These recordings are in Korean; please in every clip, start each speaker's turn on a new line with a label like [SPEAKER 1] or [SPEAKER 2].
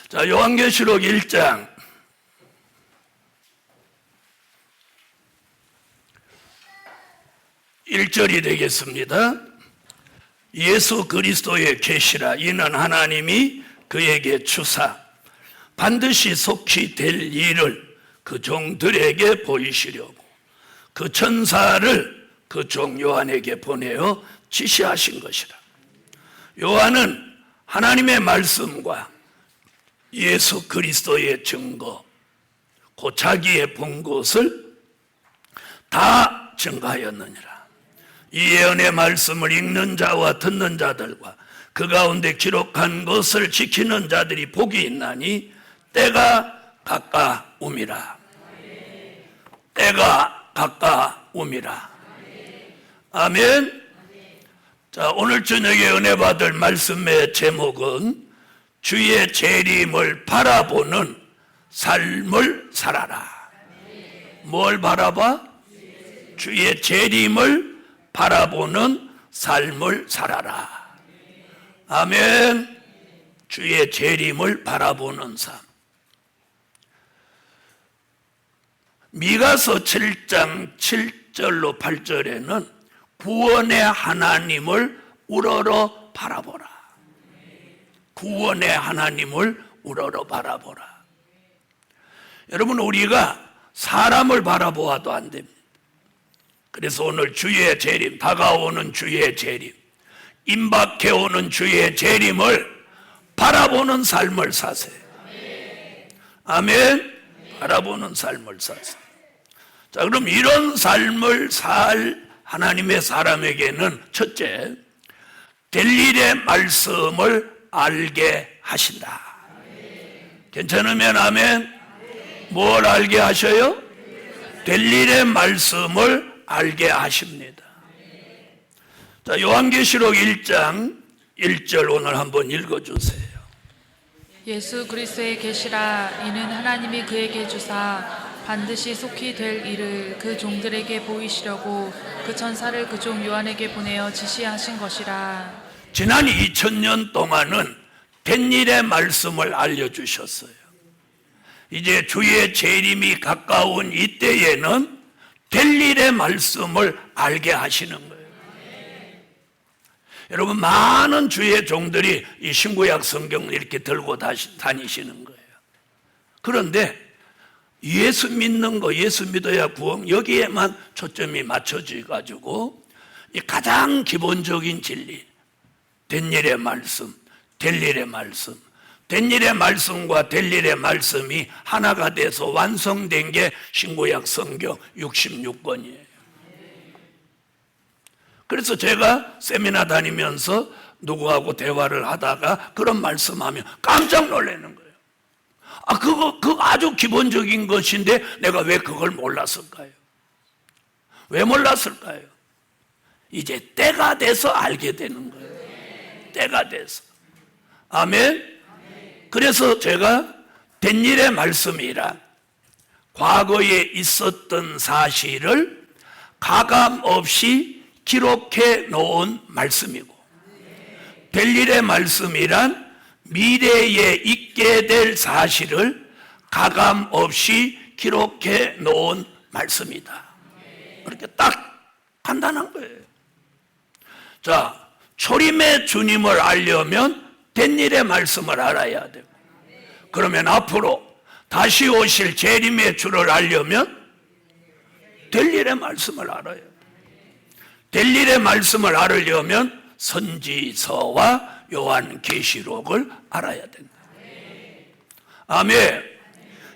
[SPEAKER 1] 자, 요한계시록 1장 1절이 되겠습니다. 예수 그리스도의 계시라. 이는 하나님이 그에게 주사 반드시 속히 될 일을 그 종들에게 보이시려고 그 천사를 그 종 요한에게 보내어 지시하신 것이라. 요한은 하나님의 말씀과 예수 그리스도의 증거, 그 자기의 본 것을 다 증거하였느니라. 이 예언의 말씀을 읽는 자와 듣는 자들과 그 가운데 기록한 것을 지키는 자들이 복이 있나니 때가 가까움이라. 때가 가까움이라. 아멘. 자, 오늘 저녁에 은혜 받을 말씀의 제목은 주의 재림을 바라보는 삶을 살아라. 뭘 바라봐? 주의 재림을 바라보는 삶을 살아라. 아멘. 주의 재림을 바라보는 삶. 미가서 7장 7절로 8절에는 구원의 하나님을 우러러 바라보라. 구원의 하나님을 우러러 바라보라. 여러분, 우리가 사람을 바라보아도 안 됩니다. 그래서 오늘 주의 재림, 다가오는 주의 재림, 임박해오는 주의 재림을 바라보는 삶을 사세요. 아멘. 바라보는 삶을 사세요. 자, 그럼 이런 삶을 살 하나님의 사람에게는 첫째, 될 일의 말씀을 알게 하신다. 괜찮으면 아멘. 뭘 알게 하셔요? 될 일의 말씀을 알게 하십니다. 자, 요한계시록 1장 1절 오늘 한번 읽어주세요.
[SPEAKER 2] 예수 그리스도의 계시라. 이는 하나님이 그에게 주사 반드시 속히 될 일을 그 종들에게 보이시려고 그 천사를 그 종 요한에게 보내어 지시하신 것이라.
[SPEAKER 1] 지난 2000년 동안은 된 일의 말씀을 알려주셨어요. 이제 주의 재림이 가까운 이때에는 될 일의 말씀을 알게 하시는 거예요. 여러분, 많은 주의 종들이 이 신구약 성경을 이렇게 들고 다니시는 거예요. 그런데 예수 믿는 거, 예수 믿어야 구원, 여기에만 초점이 맞춰져 가지고 이 가장 기본적인 진리, 된 일의 말씀, 될 일의 말씀, 된 일의 말씀과 될 일의 말씀이 하나가 돼서 완성된 게 신구약 성경 66권이에요. 그래서 제가 세미나 다니면서 누구하고 대화를 하다가 그런 말씀하면 깜짝 놀라는 거예요. 그거 아주 기본적인 것인데 내가 왜 그걸 몰랐을까요? 왜 몰랐을까요? 이제 때가 돼서 알게 되는 거예요. 때가 돼서. 아멘. 그래서 제가 된 일의 말씀이란 과거에 있었던 사실을 가감 없이 기록해 놓은 말씀이고, 될 일의 말씀이란 미래에 있게 될 사실을 가감 없이 기록해 놓은 말씀이다. 이렇게 딱 간단한 거예요. 자, 초림의 주님을 알려면 된 일의 말씀을 알아야 되고, 그러면 앞으로 다시 오실 재림의 주를 알려면 될 일의 말씀을 알아야 돼요. 될 일의 말씀을 알으려면 선지서와 요한계시록을 알아야 된다. 아멘.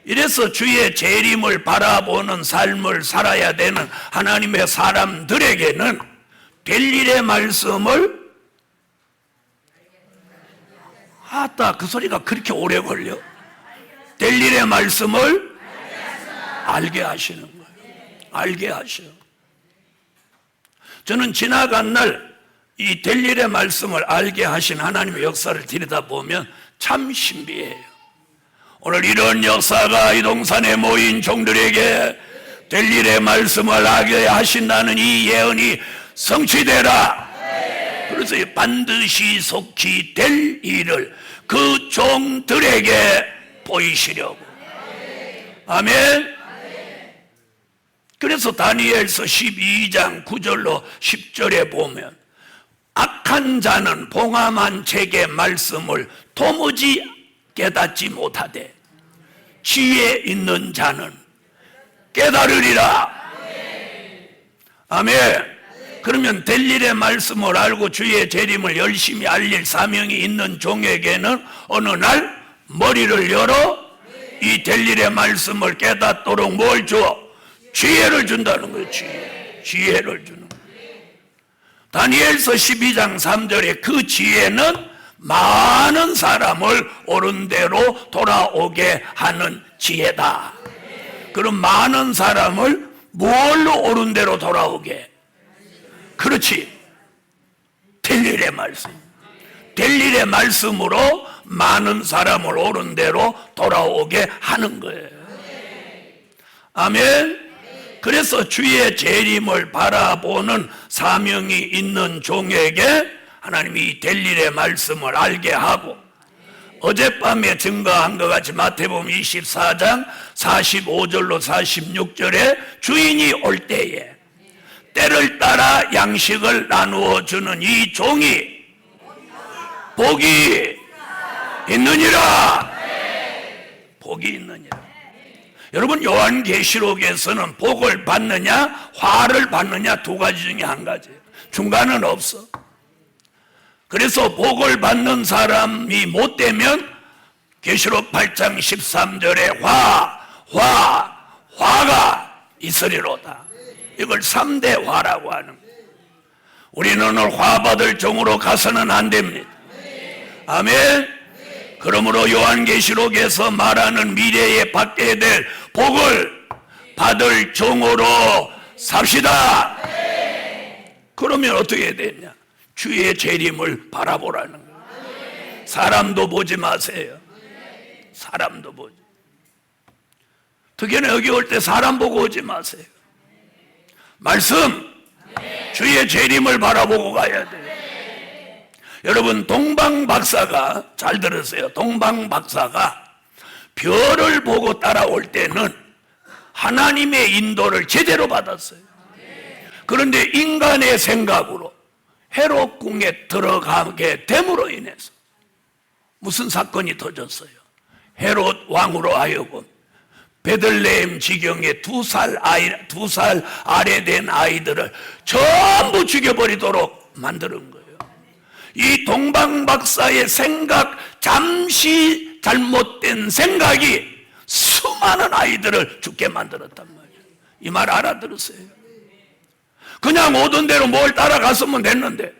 [SPEAKER 1] 이래서 주의 재림을 바라보는 삶을 살아야 되는 하나님의 사람들에게는 될 일의 말씀을 그 소리가 그렇게 오래 걸려? 될 일의 말씀을 알게 하시는 거예요. 알게 하셔. 저는 지나간 날 이 될 일의 말씀을 알게 하신 하나님의 역사를 들여다보면 참 신비해요. 오늘 이런 역사가 이 동산에 모인 종들에게 될 일의 말씀을 알게 하신다는 이 예언이 성취되라. 그래서 반드시 속히 될 일을 그 종들에게 보이시려고. 아멘. 그래서 다니엘서 12장 9절로 10절에 보면 악한 자는 봉함한 책의 말씀을 도무지 깨닫지 못하되 지혜 있는 자는 깨달으리라. 아멘. 그러면 될 일의 말씀을 알고 주의 재림을 열심히 알릴 사명이 있는 종에게는 어느 날 머리를 열어 이 될 일의 말씀을 깨닫도록 뭘 줘? 지혜를 준다는 거예요. 지혜를 주는 거예요. 다니엘서 12장 3절에 그 지혜는 많은 사람을 옳은 대로 돌아오게 하는 지혜다. 그럼 많은 사람을 뭘로 옳은 대로 돌아오게? 그렇지. 될 일의 말씀. 될 일의 말씀으로 많은 사람을 옳은 대로 돌아오게 하는 거예요. 아멘. 그래서 주의 재림을 바라보는 사명이 있는 종에게 하나님이 될 일의 말씀을 알게 하고, 어젯밤에 증거한 것 같이 마태복음 24장 45절로 46절에 주인이 올 때에 때를 따라 양식을 나누어 주는 이 종이 복이 있느니라. 복이 있느니라. 여러분, 요한계시록에서는 복을 받느냐 화를 받느냐 두 가지 중에 한 가지예요. 중간은 없어. 그래서 복을 받는 사람이 못 되면 계시록 8장 13절에 화가 있으리로다. 이걸 3대 화라고 하는 거예요. 우리는 오늘 화 받을 종으로 가서는 안 됩니다. 아멘. 그러므로 요한계시록에서 말하는 미래에 받게 될 복을 받을 종으로 삽시다. 그러면 어떻게 해야 되냐? 주의 재림을 바라보라는 거예요. 사람도 보지 마세요. 사람도 보지. 특히나 여기 올 때 사람 보고 오지 마세요. 말씀, 주의 재림을 바라보고 가야 돼요. 여러분, 동방박사가, 잘 들으세요. 동방박사가 별을 보고 따라올 때는 하나님의 인도를 제대로 받았어요. 그런데 인간의 생각으로 헤롯궁에 들어가게 됨으로 인해서 무슨 사건이 터졌어요? 헤롯 왕으로 하여금 베들레헴 지경의 2살 아래 된 아이들을 전부 죽여버리도록 만드는 거예요. 이 동방박사의 생각, 잠시 잘못된 생각이 수많은 아이들을 죽게 만들었단 말이에요. 이 말 알아들으세요. 그냥 오던 대로 뭘 따라갔으면 됐는데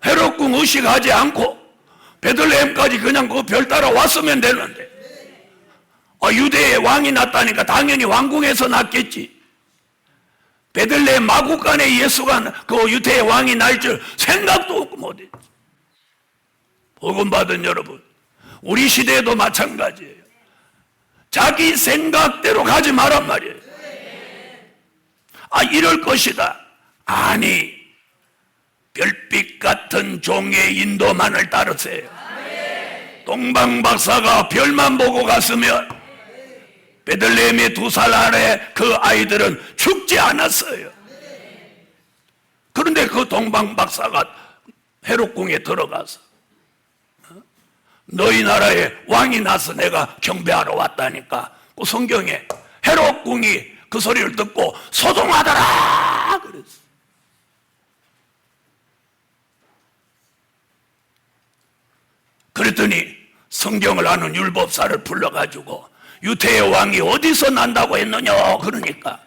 [SPEAKER 1] 헤롯궁 의식하지 않고 베들레헴까지 그냥 그 별 따라왔으면 됐는데, 유대의 왕이 났다니까 당연히 왕궁에서 났겠지. 베들레헴 마구간에 예수가 그 유대의 왕이 날 줄 생각도 못했지. 복음 받은 여러분, 우리 시대에도 마찬가지예요. 자기 생각대로 가지 말란 말이에요. 이럴 것이다. 아니, 별빛 같은 종의 인도만을 따르세요. 동방박사가 별만 보고 갔으면 베들레헴의 2살 아래 그 아이들은 죽지 않았어요. 그런데 그 동방박사가 헤롯궁에 들어가서 너희 나라에 왕이 나서 내가 경배하러 왔다니까, 그 성경에 헤롯궁이 그 소리를 듣고 소동하더라 그랬어. 그랬더니 성경을 아는 율법사를 불러가지고 유태의 왕이 어디서 난다고 했느냐 그러니까,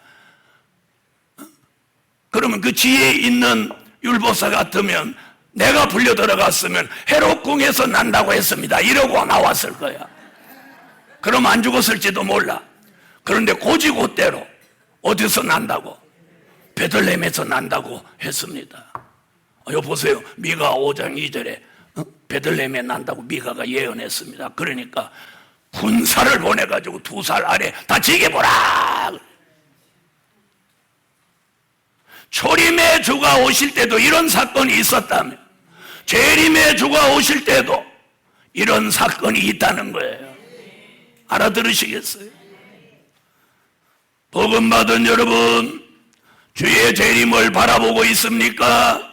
[SPEAKER 1] 그러면 그 지혜 있는 율법사 같으면 내가 불려 들어갔으면 헤롯궁에서 난다고 했습니다 이러고 나왔을 거야. 그럼 안 죽었을지도 몰라. 그런데 고지고대로 어디서 난다고? 베들레헴에서 난다고 했습니다. 여기 보세요. 미가 5장 2절에 베들레헴에 난다고 미가가 예언했습니다. 그러니까 군사를 보내가지고 2살 아래 다 죽여보라. 초림의 주가 오실 때도 이런 사건이 있었다며, 재림의 주가 오실 때도 이런 사건이 있다는 거예요. 알아들으시겠어요? 복음 받은 여러분, 주의 재림을 바라보고 있습니까?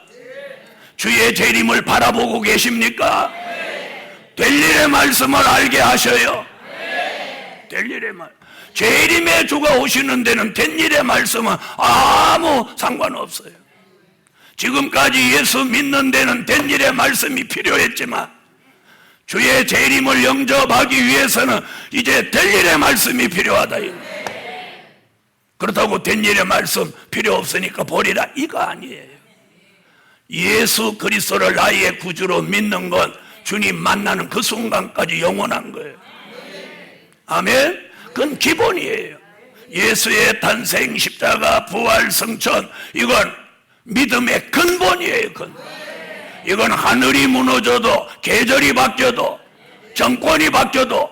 [SPEAKER 1] 주의 재림을 바라보고 계십니까? 될 일의 말씀을 알게 하셔요. 될 일의 말. 재림의 주가 오시는 데는 된 일의 말씀은 아무 상관없어요. 지금까지 예수 믿는 데는 된 일의 말씀이 필요했지만 주의 재림을 영접하기 위해서는 이제 될 일의 말씀이 필요하다. 그렇다고 된 일의 말씀 필요 없으니까 버리라, 이거 아니에요. 예수 그리스도를 나의 구주로 믿는 건 주님 만나는 그 순간까지 영원한 거예요. 아멘. 그건 기본이에요. 예수의 탄생, 십자가, 부활, 성천, 이건 믿음의 근본이에요. 근본. 이건 하늘이 무너져도, 계절이 바뀌어도, 정권이 바뀌어도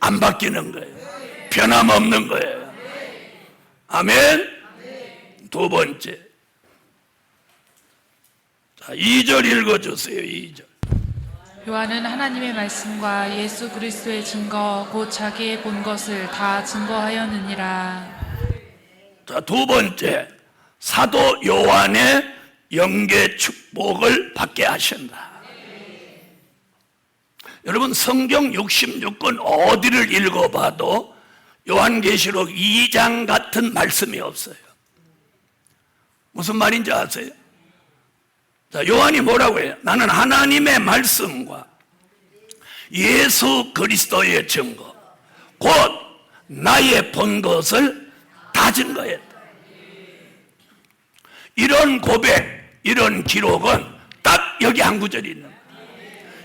[SPEAKER 1] 안 바뀌는 거예요. 변함없는 거예요. 아멘. 두 번째, 자, 2절 읽어주세요. 2절.
[SPEAKER 2] 요한은 하나님의 말씀과 예수 그리스도의 증거 곧 자기의 본 것을 다 증거하였느니라.
[SPEAKER 1] 자, 두 번째, 사도 요한의 영계 축복을 받게 하신다. 여러분, 성경 66권 어디를 읽어봐도 요한계시록 2장 같은 말씀이 없어요. 무슨 말인지 아세요? 자, 요한이 뭐라고 해요? 나는 하나님의 말씀과 예수 그리스도의 증거 곧 나의 본 것을 다 증거했다. 이런 고백, 이런 기록은 딱 여기 한 구절이 있는 거예요.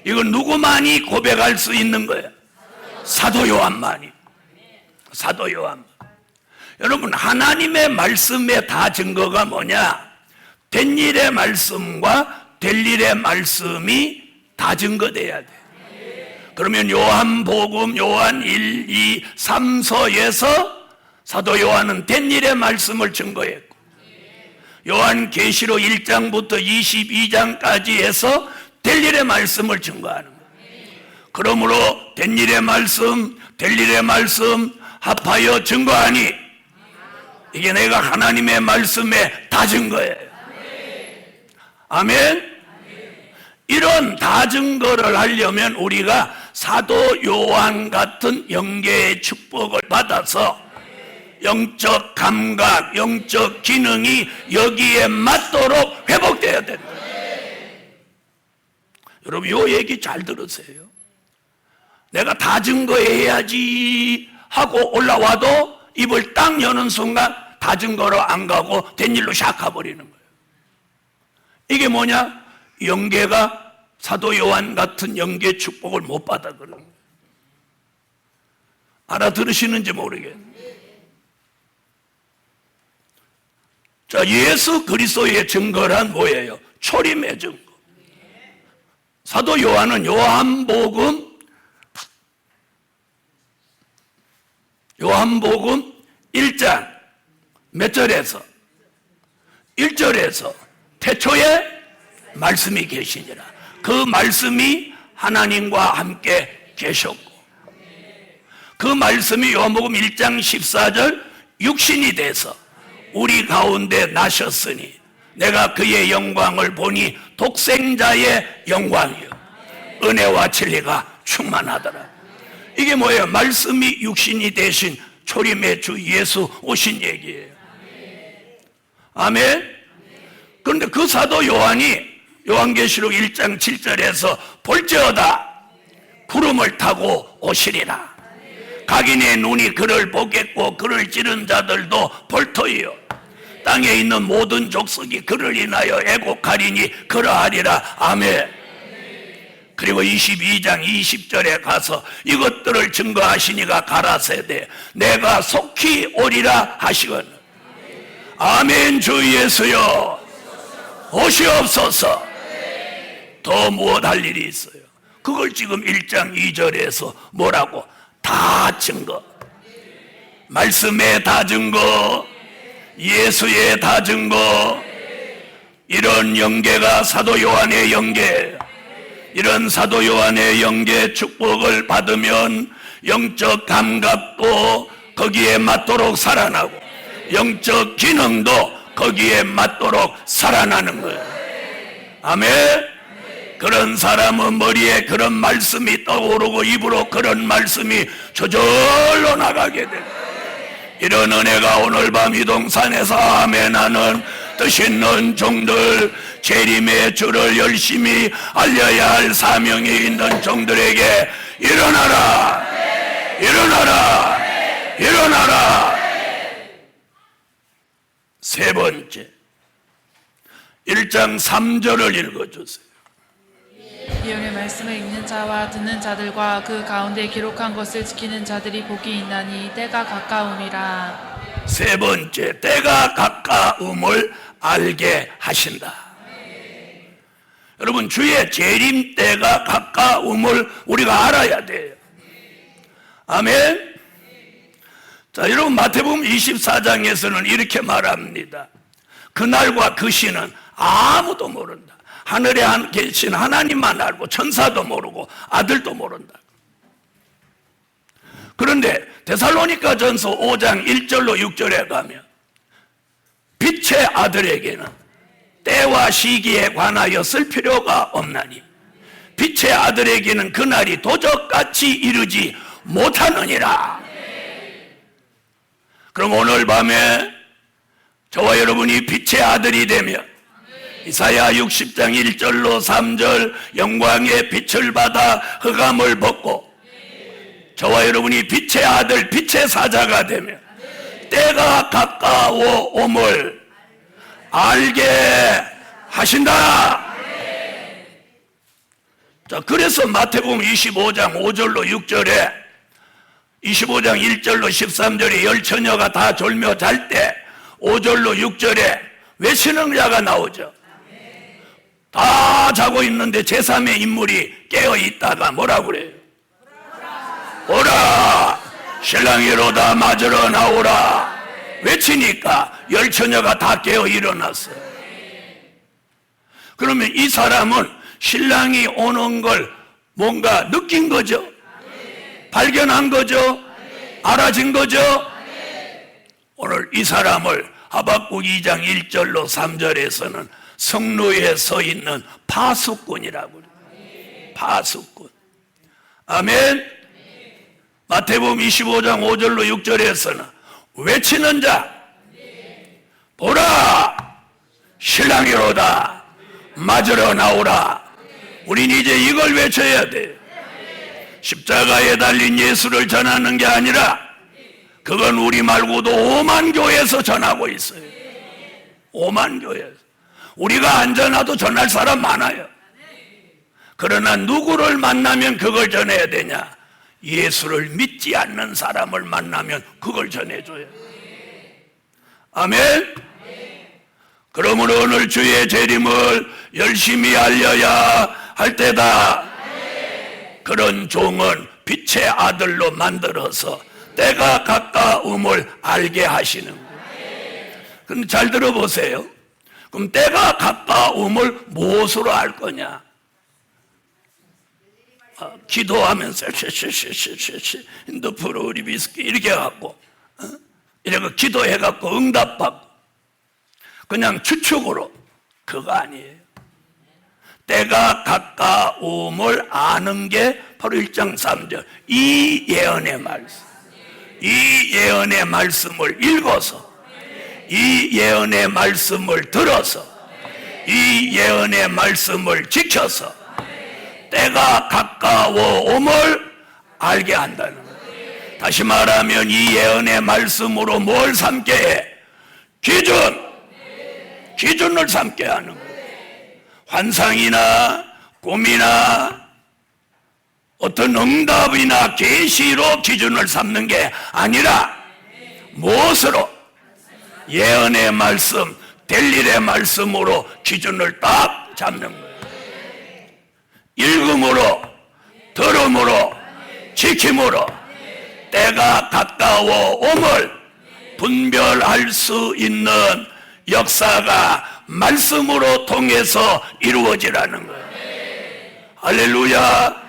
[SPEAKER 1] 이건 누구만이 고백할 수 있는 거예요? 사도 요한만이. 사도 요한. 여러분, 하나님의 말씀의 다 증거가 뭐냐? 된 일의 말씀과 될 일의 말씀이 다 증거돼야 돼. 그러면 요한복음, 요한 1, 2, 3서에서 사도 요한은 된 일의 말씀을 증거했고, 요한계시록 1장부터 22장까지 해서 될 일의 말씀을 증거하는 거예요. 그러므로 된 일의 말씀, 될 일의 말씀 합하여 증거하니 이게 내가 하나님의 말씀에 다 증거예요. 아멘. 이런 다 증거를 하려면 우리가 사도 요한 같은 영계의 축복을 받아서 영적 감각, 영적 기능이 여기에 맞도록 회복되어야 된다. 여러분, 요 얘기 잘 들으세요. 내가 다 증거해야지 하고 올라와도 입을 딱 여는 순간 다 증거로 안 가고 된 일로 샥 가버리는 거예요. 이게 뭐냐? 영계가 사도 요한 같은 영계 축복을 못 받아 그런 거예요. 알아들으시는지 모르겠네요. 자, 예수 그리스도의 증거란 뭐예요? 초림의 증거. 사도 요한은 요한복음 1장 몇 절에서? 1절에서 태초에 말씀이 계시니라. 그 말씀이 하나님과 함께 계셨고 그 말씀이 요한복음 1장 14절 육신이 돼서 우리 가운데 나셨으니 내가 그의 영광을 보니 독생자의 영광이요 은혜와 진리가 충만하더라. 이게 뭐예요? 말씀이 육신이 되신 초림의 주 예수 오신 얘기예요. 아멘. 그런데 그 사도 요한이 요한계시록 1장 7절에서 볼지어다 구름을 타고 오시리라. 각인의 눈이 그를 보겠고 그를 찌른 자들도 볼 터이요 땅에 있는 모든 족속이 그를 인하여 애곡하리니 그러하리라. 아멘. 그리고 22장 20절에 가서 이것들을 증거하시니가 가라사대 내가 속히 오리라 하시거늘. 아멘. 주 예수여 오시옵소서. 더 무엇 할 일이 있어요? 그걸 지금 1장 2절에서 뭐라고? 다 증거. 말씀의 다 증거, 예수의 다 증거. 이런 영계가 사도 요한의 영계, 이런 사도 요한의 영계 축복을 받으면 영적 감각도 거기에 맞도록 살아나고 영적 기능도 거기에 맞도록 살아나는 거예요. 아멘. 그런 사람은 머리에 그런 말씀이 떠오르고 입으로 그런 말씀이 저절로 나가게 돼요. 이런 은혜가 오늘 밤 이동산에서 아멘하는 뜻 있는 종들, 재림의 주를 열심히 알려야 할 사명이 있는 종들에게 일어나라, 일어나라, 일어나라. 세 번째, 1장 3절을 읽어주세요.
[SPEAKER 2] 예언의 말씀을 읽는 자와 듣는 자들과 그 가운데 기록한 것을 지키는 자들이 복이 있나니 때가 가까움이라.
[SPEAKER 1] 세 번째, 때가 가까움을 알게 하신다. 여러분, 주의 재림 때가 가까움을 우리가 알아야 돼요. 아멘. 자, 여러분, 마태복음 24장에서는 이렇게 말합니다. 그날과 그 시는 아무도 모른다. 하늘에 계신 하나님만 알고 천사도 모르고 아들도 모른다. 그런데 데살로니가 전서 5장 1절로 6절에 가면 빛의 아들에게는 때와 시기에 관하여 쓸 필요가 없나니 빛의 아들에게는 그날이 도적같이 이르지 못하느니라. 그럼 오늘 밤에 저와 여러분이 빛의 아들이 되면 이사야 60장 1절로 3절 영광의 빛을 받아 흑암을 벗고 저와 여러분이 빛의 아들, 빛의 사자가 되면 때가 가까워 옴을 알게 하신다. 자, 그래서 마태복음 25장 5절로 6절에 25장 1절로 13절에 열 처녀가 다 졸며 잘 때 5절로 6절에 외치는 자가 나오죠. 다 자고 있는데 제3의 인물이 깨어 있다가 뭐라고 그래요? 오라, 신랑이로다 맞으러 나오라. 외치니까 열 처녀가 다 깨어 일어났어요. 그러면 이 사람은 신랑이 오는 걸 뭔가 느낀 거죠? 발견한 거죠? 알아진 거죠? 오늘 이 사람을 하박국 2장 1절로 3절에서는 성루에 서 있는 파수꾼이라고 그래요. 파수꾼. 아멘. 마태복음 25장 5절로 6절에서는 외치는 자, 보라, 신랑이로다, 맞으러 나오라. 우린 이제 이걸 외쳐야 돼요. 십자가에 달린 예수를 전하는 게 아니라 그건 우리 말고도 5만 교회에서 전하고 있어요. 5만 교회에서. 우리가 안 전하도 전할 사람 많아요. 그러나 누구를 만나면 그걸 전해야 되냐? 예수를 믿지 않는 사람을 만나면 그걸 전해줘요. 아멘. 그러므로 오늘 주의 재림을 열심히 알려야 할 때다. 그런 종은 빛의 아들로 만들어서 때가 가까움을 알게 하시는 거예요. 그럼 잘 들어보세요. 그럼 때가 가까움을 무엇으로 알 거냐? 기도하면서 인도프로 우리 비스키 이렇게 해갖고 이렇게 기도해갖고 응답받고 그냥 추측으로 그거 아니에요. 때가 가까움을 아는 게 바로 1장 3절 이 예언의 말씀, 이 예언의 말씀을 읽어서 이 예언의 말씀을 들어서 이 예언의 말씀을 지켜서 때가 가까워 옴을 알게 한다는 거예요. 다시 말하면 이 예언의 말씀으로 뭘 삼게 해? 기준을 삼게 하는 거예요. 환상이나 꿈이나 어떤 응답이나 계시로 기준을 삼는 게 아니라 무엇으로? 예언의 말씀, 될 일의 말씀으로 기준을 딱 잡는 거예요. 읽음으로, 들음으로, 지킴으로 때가 가까워 옴을 분별할 수 있는 역사가 말씀으로 통해서 이루어지라는 거예요. 할렐루야.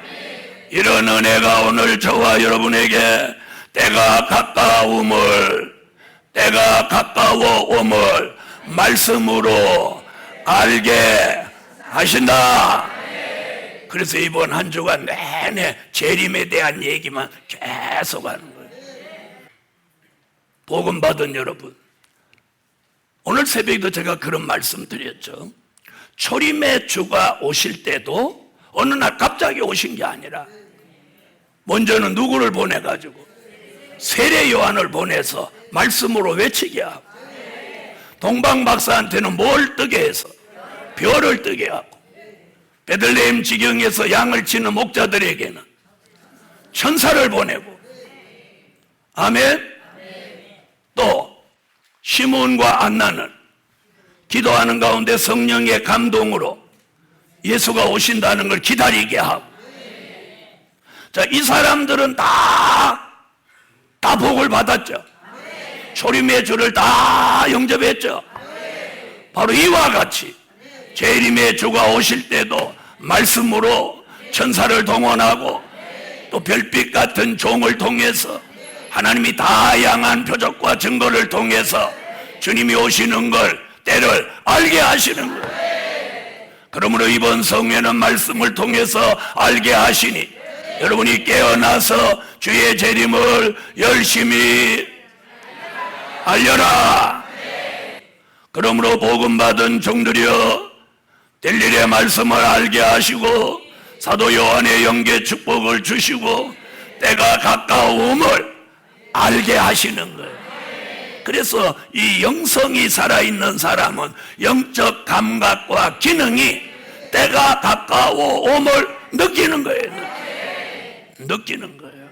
[SPEAKER 1] 이런 은혜가 오늘 저와 여러분에게 때가 가까워옴을 말씀으로 알게 하신다. 그래서 이번 한 주간 내내 재림에 대한 얘기만 계속 하는 거예요. 복음 받은 여러분, 오늘 새벽에도 제가 그런 말씀 드렸죠. 초림의 주가 오실 때도 어느 날 갑자기 오신 게 아니라 먼저는 누구를 보내가지고 세례 요한을 보내서 말씀으로 외치게 하고, 동방 박사한테는 뭘 뜨게 해서 별을 뜨게 하고, 베들레헴 지경에서 양을 치는 목자들에게는 천사를 보내고, 아멘. 또 시몬과 안나는 기도하는 가운데 성령의 감동으로 예수가 오신다는 걸 기다리게 하고, 자, 이 사람들은 다 복을 받았죠. 초림의 주를 다 영접했죠. 바로 이와 같이 재림의 주가 오실 때도 말씀으로 천사를 동원하고 또 별빛 같은 종을 통해서 하나님이 다양한 표적과 증거를 통해서 주님이 오시는 걸, 때를 알게 하시는 거예요. 그러므로 이번 성회는 말씀을 통해서 알게 하시니 여러분이 깨어나서 주의 재림을 열심히 알려라. 그러므로 복음 받은 종들이여, 될 일의 말씀을 알게 하시고 사도 요한의 영계 축복을 주시고 때가 가까움을 알게 하시는 거예요. 그래서 이 영성이 살아있는 사람은 영적 감각과 기능이 때가 가까워옴을 느끼는 거예요. 느끼는 거예요.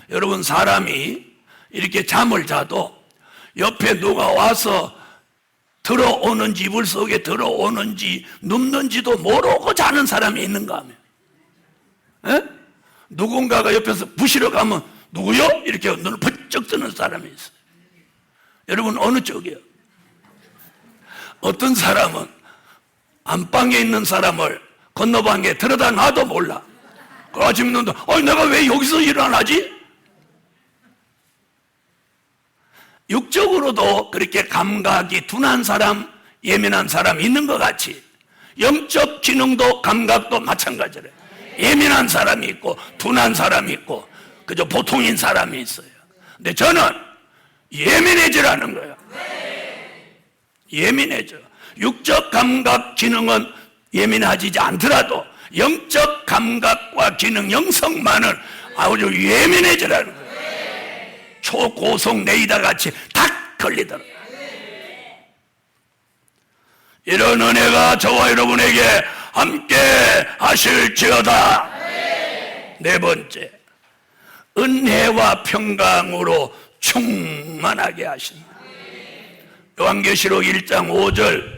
[SPEAKER 1] 여러분, 사람이 이렇게 잠을 자도 옆에 누가 와서 들어오는지, 이불 속에 들어오는지 눕는지도 모르고 자는 사람이 있는가 하면, 에? 누군가가 옆에서 부시러 가면 누구요? 이렇게 눈을 번쩍 뜨는 사람이 있어요. 여러분, 어느 쪽이요? 어떤 사람은 안방에 있는 사람을 건너방에 들여다 놔도 몰라. 그 아침 눈도, 내가 왜 여기서 일어나지? 육적으로도 그렇게 감각이 둔한 사람, 예민한 사람이 있는 것 같이 영적 기능도 감각도 마찬가지래요. 예민한 사람이 있고 둔한 사람이 있고 그저 보통인 사람이 있어요. 근데 저는 예민해지라는 거예요. 예민해져. 육적 감각 기능은 예민하지 않더라도 영적 감각과 기능, 영성만은 아주 예민해지라는 거예요. 초고속 레이더 같이 탁 걸리더라. 이런 은혜가 저와 여러분에게 함께 하실지어다. 네 번째, 은혜와 평강으로 충만하게 하신다. 요한계시록 1장 5절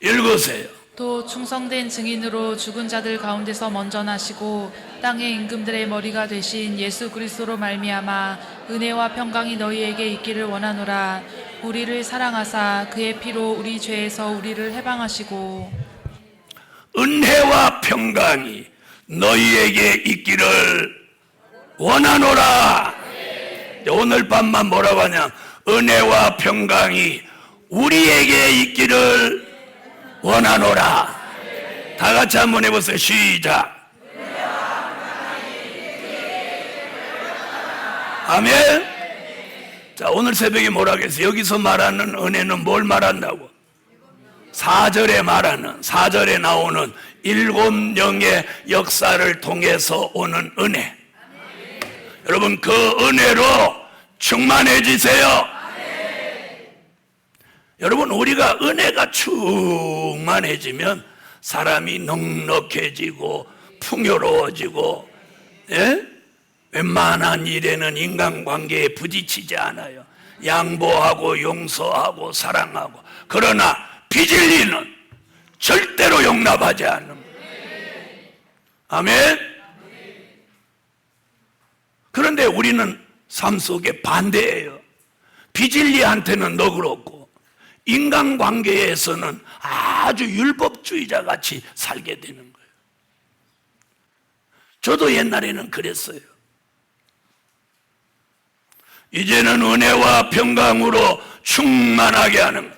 [SPEAKER 1] 읽으세요.
[SPEAKER 2] 또 충성된 증인으로 죽은 자들 가운데서 먼저 나시고 땅의 임금들의 머리가 되신 예수 그리스도로 말미암아 은혜와 평강이 너희에게 있기를 원하노라. 우리를 사랑하사 그의 피로 우리 죄에서 우리를 해방하시고,
[SPEAKER 1] 은혜와 평강이 너희에게 있기를 원하노라. 오늘 밤만 뭐라고 하냐? 은혜와 평강이 우리에게 있기를 원하노라. 다 같이 한번 해보세요. 시작. 아멘. 자, 오늘 새벽에 뭐라고 했어요? 여기서 말하는 은혜는 뭘 말한다고? 4절에 나오는 7영의 역사를 통해서 오는 은혜. 여러분, 그 은혜로 충만해지세요. 여러분, 우리가 은혜가 충만해지면 사람이 넉넉해지고 풍요로워지고, 예? 웬만한 일에는 인간관계에 부딪히지 않아요. 양보하고 용서하고 사랑하고. 그러나 비진리는 절대로 용납하지 않는 거예요. 아멘. 그런데 우리는 삶 속에 반대예요. 비진리한테는 너그럽고 인간관계에서는 아주 율법주의자 같이 살게 되는 거예요. 저도 옛날에는 그랬어요. 이제는 은혜와 평강으로 충만하게 하는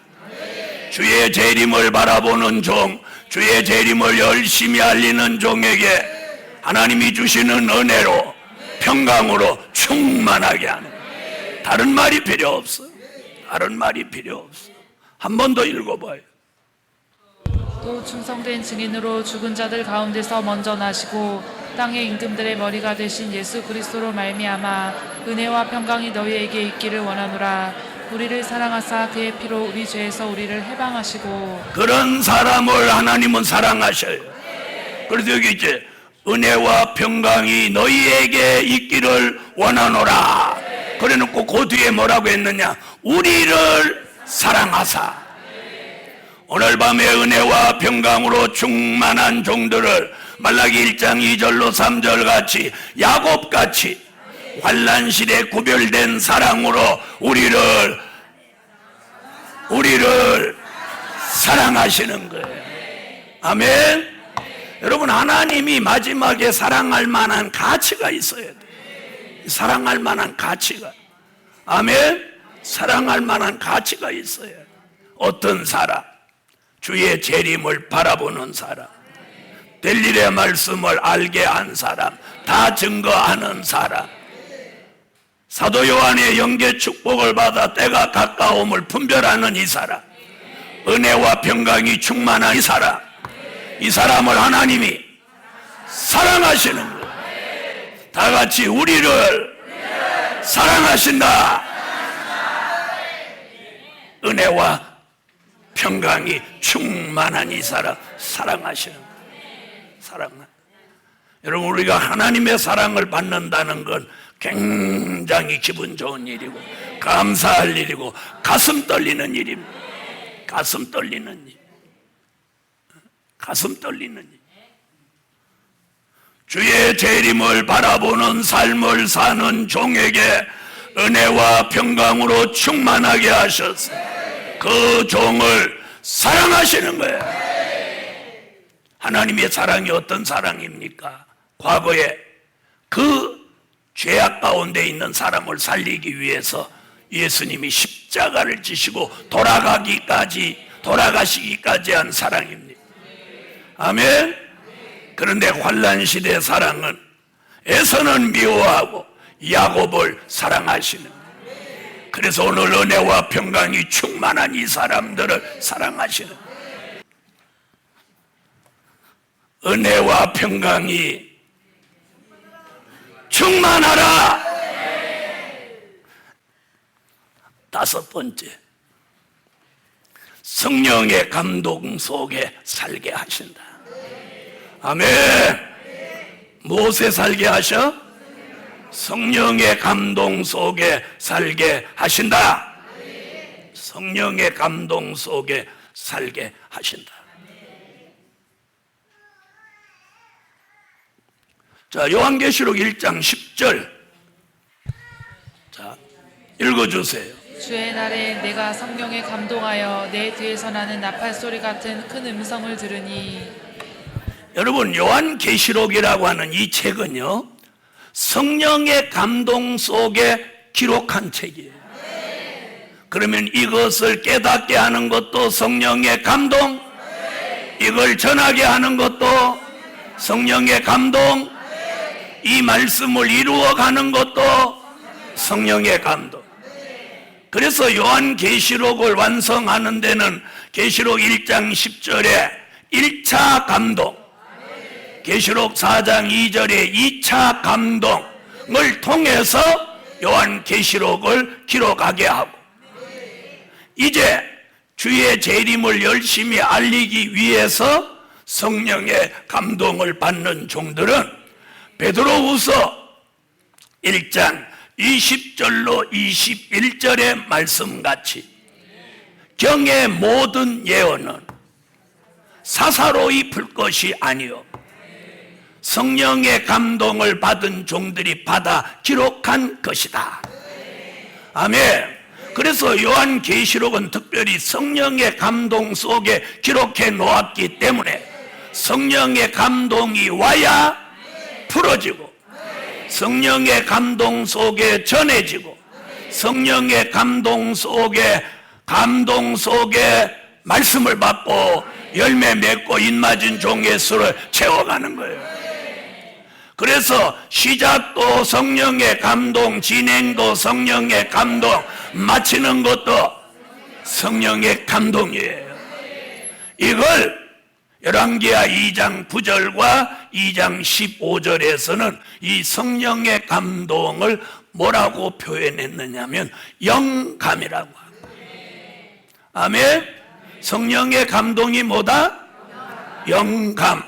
[SPEAKER 1] 주의 재림을 바라보는 종, 주의 재림을 열심히 알리는 종에게 하나님이 주시는 은혜로 평강으로 충만하게 하는, 다른 말이 필요 없어요. 다른 말이 필요 없어요. 한 번 더 읽어봐요.
[SPEAKER 2] 또 충성된 증인으로 죽은 자들 가운데서 먼저 나시고 땅의 임금들의 머리가 되신 예수 그리스도로 말미암아 은혜와 평강이 너희에게 있기를 원하노라. 우리를 사랑하사 그의 피로 우리 죄에서 우리를 해방하시고.
[SPEAKER 1] 그런 사람을 하나님은 사랑하셔요. 그래서 여기 이제 은혜와 평강이 너희에게 있기를 원하노라. 그래놓고 그 뒤에 뭐라고 했느냐? 우리를 사랑하사. 오늘 밤에 은혜와 평강으로 충만한 종들을 말라기 1장 2절로 3절 같이, 야곱 같이 환난실에 구별된 사랑으로 우리를 사랑하시는 거예요. 아멘. 여러분, 하나님이 마지막에 사랑할 만한 가치가 있어야 돼요. 사랑할 만한 가치가. 아멘. 사랑할 만한 가치가 있어야 돼요. 어떤 사람? 주의 재림을 바라보는 사람, 될 일의 말씀을 알게 한 사람, 다 증거하는 사람, 사도 요한의 영계 축복을 받아 때가 가까움을 분별하는 이 사람, 은혜와 평강이 충만한 이 사람, 이 사람을 하나님이 사랑하시는 거예요. 다 같이 우리를 사랑하신다. 은혜와 평강이 충만한 이 사람 사랑하시는 거예요. 여러분, 우리가 하나님의 사랑을 받는다는 건 굉장히 기분 좋은 일이고 감사할 일이고 가슴 떨리는 일입니다. 가슴 떨리는 일. 가슴 떨리는 일. 주의 재림을 바라보는 삶을 사는 종에게 은혜와 평강으로 충만하게 하셔서 그 종을 사랑하시는 거예요. 하나님의 사랑이 어떤 사랑입니까? 과거에 그 죄악 가운데 있는 사람을 살리기 위해서 예수님이 십자가를 지시고 돌아가시기까지 한 사랑입니다. 아멘. 그런데 환난 시대 사랑은 에서는 미워하고 야곱을 사랑하시는 거예요. 그래서 오늘 은혜와 평강이 충만한 이 사람들을 사랑하시는 거예요. 은혜와 평강이 충만하라. 다섯 번째, 성령의 감동 속에 살게 하신다. 아멘. 무엇에 살게 하셔? 성령의 감동 속에 살게 하신다. 성령의 감동 속에 살게 하신다. 자, 요한계시록 1장 10절. 자, 읽어주세요.
[SPEAKER 2] 주의 날에 내가 성령에 감동하여 내 뒤에서 나는 나팔 소리 같은 큰 음성을 들으니.
[SPEAKER 1] 여러분, 요한계시록이라고 하는 이 책은요, 성령의 감동 속에 기록한 책이에요. 그러면 이것을 깨닫게 하는 것도 성령의 감동, 이걸 전하게 하는 것도 성령의 감동, 이 말씀을 이루어가는 것도 성령의 감동. 그래서 요한계시록을 완성하는 데는 계시록 1장 10절에 1차 감동, 계시록 4장 2절에 2차 감동을 통해서 요한계시록을 기록하게 하고, 이제 주의 재림을 열심히 알리기 위해서 성령의 감동을 받는 종들은 베드로후서 1장 20절로 21절의 말씀같이 경의 모든 예언은 사사로이 풀 것이 아니요 성령의 감동을 받은 종들이 받아 기록한 것이다. 아멘. 그래서 요한계시록은 특별히 성령의 감동 속에 기록해 놓았기 때문에 성령의 감동이 와야 풀어지고, 성령의 감동 속에 전해지고, 성령의 감동 속에 말씀을 받고 열매 맺고 입맞은 종의 수를 채워가는 거예요. 그래서 시작도 성령의 감동, 진행도 성령의 감동, 마치는 것도 성령의 감동이에요. 이걸 열왕기하 2장 9절과 2장 15절에서는 이 성령의 감동을 뭐라고 표현했느냐면 영감이라고 합니다. 아멘. 성령의 감동이 뭐다? 영감.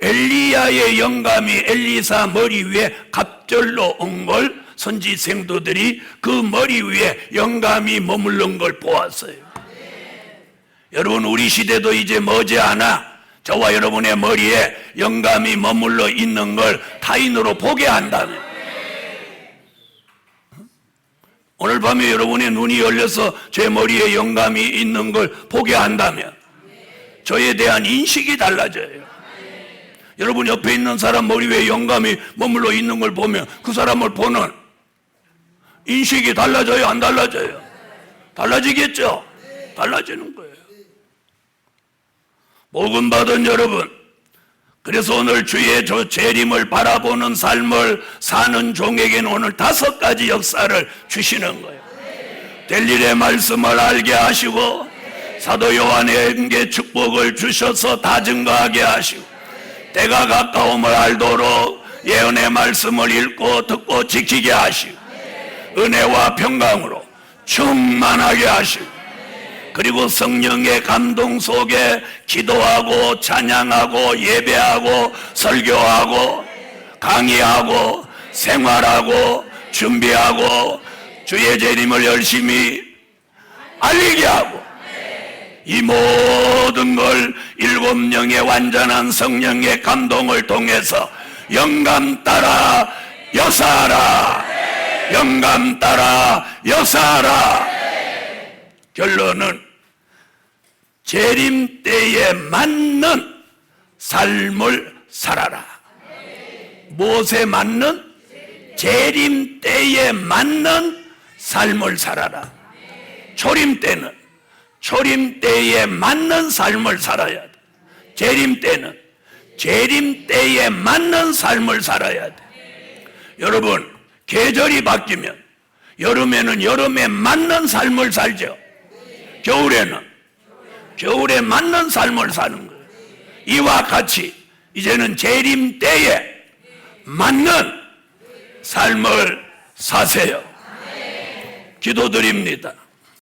[SPEAKER 1] 엘리야의 영감이 엘리사 머리 위에 갑절로 온 걸 선지 생도들이 그 머리 위에 영감이 머무른 걸 보았어요. 여러분, 우리 시대도 이제 머지않아 저와 여러분의 머리에 영감이 머물러 있는 걸 타인으로 보게 한다면, 오늘 밤에 여러분의 눈이 열려서 제 머리에 영감이 있는 걸 보게 한다면 저에 대한 인식이 달라져요. 여러분 옆에 있는 사람 머리 위에 영감이 머물러 있는 걸 보면 그 사람을 보는 인식이 달라져요, 안 달라져요? 달라지겠죠? 달라지는 거예요. 복음 받은 여러분, 그래서 오늘 주의 재림을 바라보는 삶을 사는 종에게는 오늘 5가지 역사를 주시는 거예요. 될 일의 말씀을 알게 하시고, 사도 요한에게 축복을 주셔서 다 증거하게 하시고, 때가 가까움을 알도록 예언의 말씀을 읽고 듣고 지키게 하시고, 은혜와 평강으로 충만하게 하시고, 그리고 성령의 감동 속에 기도하고 찬양하고 예배하고 설교하고 강의하고 생활하고 준비하고 주의 재림을 열심히 알리게 하고, 이 모든 걸 7영의 완전한 성령의 감동을 통해서 영감 따라 역사하라, 영감 따라 역사하라. 결론은 재림 때에 맞는 삶을 살아라. 무엇에 맞는? 재림 때에 맞는 삶을 살아라. 초림 때는 초림 때에 맞는 삶을 살아야 돼. 재림 때는 재림 때에 맞는 삶을 살아야 돼. 여러분, 계절이 바뀌면 여름에는 여름에 맞는 삶을 살죠. 겨울에는 겨울에 맞는 삶을 사는 거예요. 이와 같이 이제는 재림 때에 맞는 삶을 사세요. 기도드립니다.